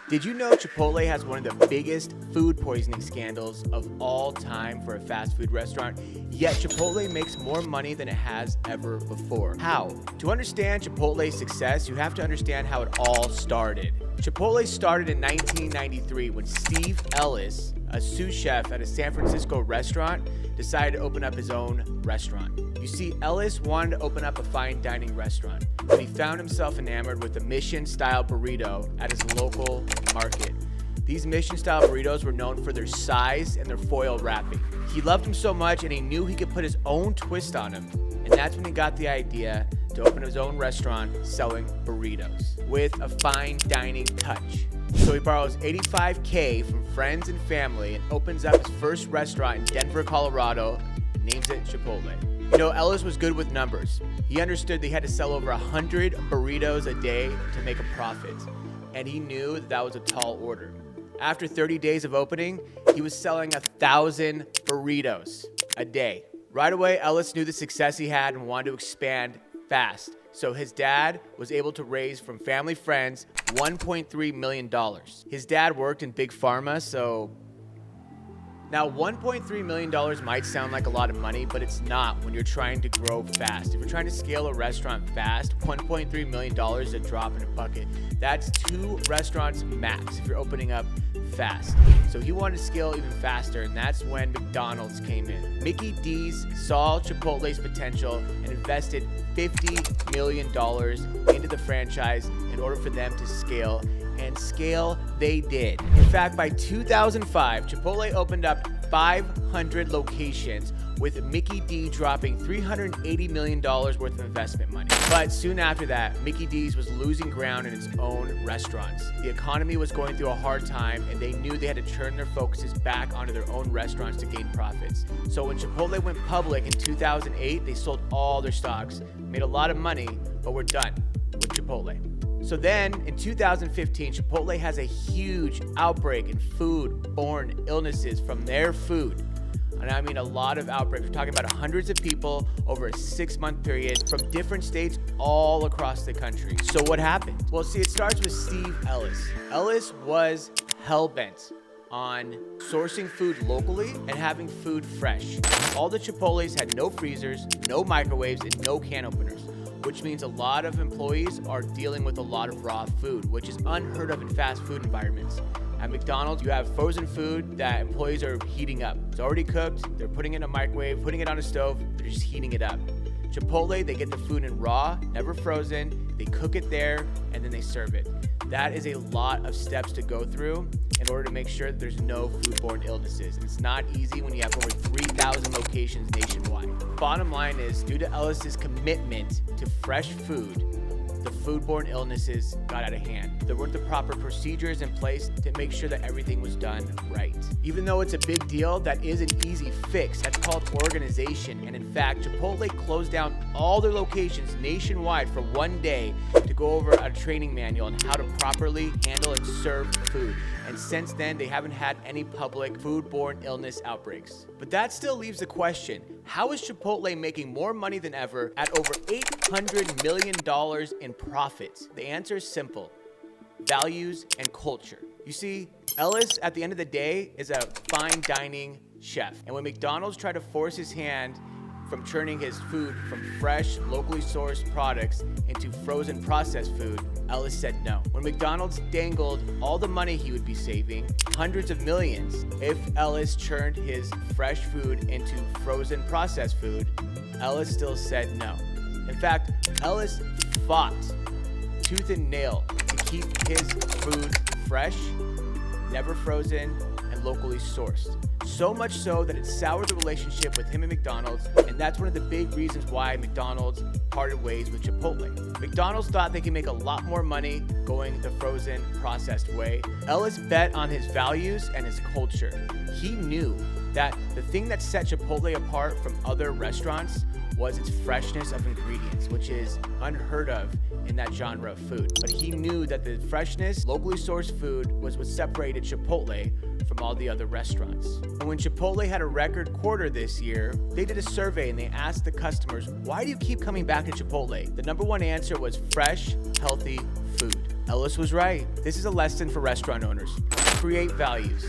Did you know Chipotle has one of the biggest food poisoning scandals of all time for a fast food restaurant? Yet Chipotle makes more money than it has ever before. How? To understand Chipotle's success, you have to understand how it all started. Chipotle started in 1993 when Steve Ellis, a sous chef at a San Francisco restaurant, decided to open up his own restaurant. You see, Ellis wanted to open up a fine dining restaurant, but he found himself enamored with the Mission-style burrito at his local market. These Mission-style burritos were known for their size and their foil wrapping. He loved them so much and he knew he could put his own twist on them, and that's when he got the idea to open his own restaurant selling burritos with a fine dining touch. So he borrows $85K from friends and family and opens up his first restaurant in Denver, Colorado, and names it Chipotle. You know, Ellis was good with numbers. He understood they had to sell over 100 burritos a day to make a profit, and he knew that was a tall order. After 30 days of opening, he was selling 1,000 burritos a day. Right away, Ellis knew the success he had and wanted to expand fast. So his dad was able to raise from family friends $1.3 million. His dad worked in big pharma, so now $1.3 million might sound like a lot of money, but it's not when you're trying to grow fast. If you're trying to scale a restaurant fast, $1.3 million is a drop in a bucket. That's 2 restaurants max if you're opening up fast. So he wanted to scale even faster, and that's when McDonald's came in. Mickey D's saw Chipotle's potential and invested $50 million into the franchise in order for them to scale, and scale they did. In fact, by 2005, Chipotle opened up 500 locations, with Mickey D dropping $380 million worth of investment money. But soon after that, Mickey D's was losing ground in its own restaurants. The economy was going through a hard time, and they knew they had to turn their focuses back onto their own restaurants to gain profits. So when Chipotle went public in 2008, they sold all their stocks, made a lot of money, but were done with Chipotle. So then, in 2015, Chipotle has a huge outbreak in foodborne illnesses from their food. And I mean a lot of outbreaks. We're talking about hundreds of people over a 6-month period from different states all across the country. So what happened? Well, see, it starts with Steve Ellis. Ellis was hell-bent on sourcing food locally and having food fresh. All the Chipotles had no freezers, no microwaves, and no can openers, which means a lot of employees are dealing with a lot of raw food, which is unheard of in fast food environments. At McDonald's, you have frozen food that employees are heating up. It's already cooked, they're putting it in a microwave, putting it on a stove, they're just heating it up. Chipotle, they get the food in raw, never frozen, they cook it there, and then they serve it. That is a lot of steps to go through in order to make sure that there's no foodborne illnesses. And it's not easy when you have over 3,000 locations nationwide. Bottom line is, due to Ellis's commitment to fresh food, the foodborne illnesses got out of hand. There weren't the proper procedures in place to make sure that everything was done right. Even though it's a big deal, that is an easy fix. That's called organization. And in fact, Chipotle closed down all their locations nationwide for one day to go over a training manual on how to properly handle and serve food. And since then, they haven't had any public foodborne illness outbreaks. But that still leaves the question, how is Chipotle making more money than ever at over $800 million in profits? The answer is simple: values and culture. You see, Ellis, at the end of the day, is a fine dining chef. And when McDonald's tried to force his hand from churning his food from fresh, locally sourced products into frozen processed food, Ellis said no. When McDonald's dangled all the money he would be saving, hundreds of millions, if Ellis churned his fresh food into frozen processed food, Ellis still said no. In fact, Ellis fought tooth and nail to keep his food fresh, never frozen, and locally sourced. So much so that it soured the relationship with him and McDonald's, and that's one of the big reasons why McDonald's parted ways with Chipotle. McDonald's thought they could make a lot more money going the frozen, processed way. Ellis bet on his values and his culture. He knew that the thing that set Chipotle apart from other restaurants was its freshness of ingredients, which is unheard of in that genre of food. But he knew that the freshness, locally sourced food was what separated Chipotle from all the other restaurants. And when Chipotle had a record quarter this year, they did a survey and they asked the customers, why do you keep coming back to Chipotle? The number one answer was fresh, healthy food. Ellis was right. This is a lesson for restaurant owners. Create values.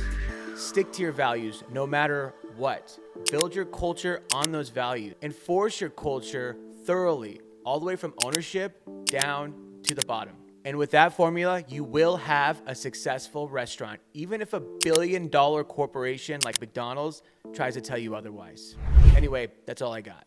Stick to your values no matter what. Build your culture on those values. Enforce your culture thoroughly, all the way from ownership down to the bottom. And with that formula, you will have a successful restaurant, even if a billion-dollar corporation like McDonald's tries to tell you otherwise. Anyway, that's all I got.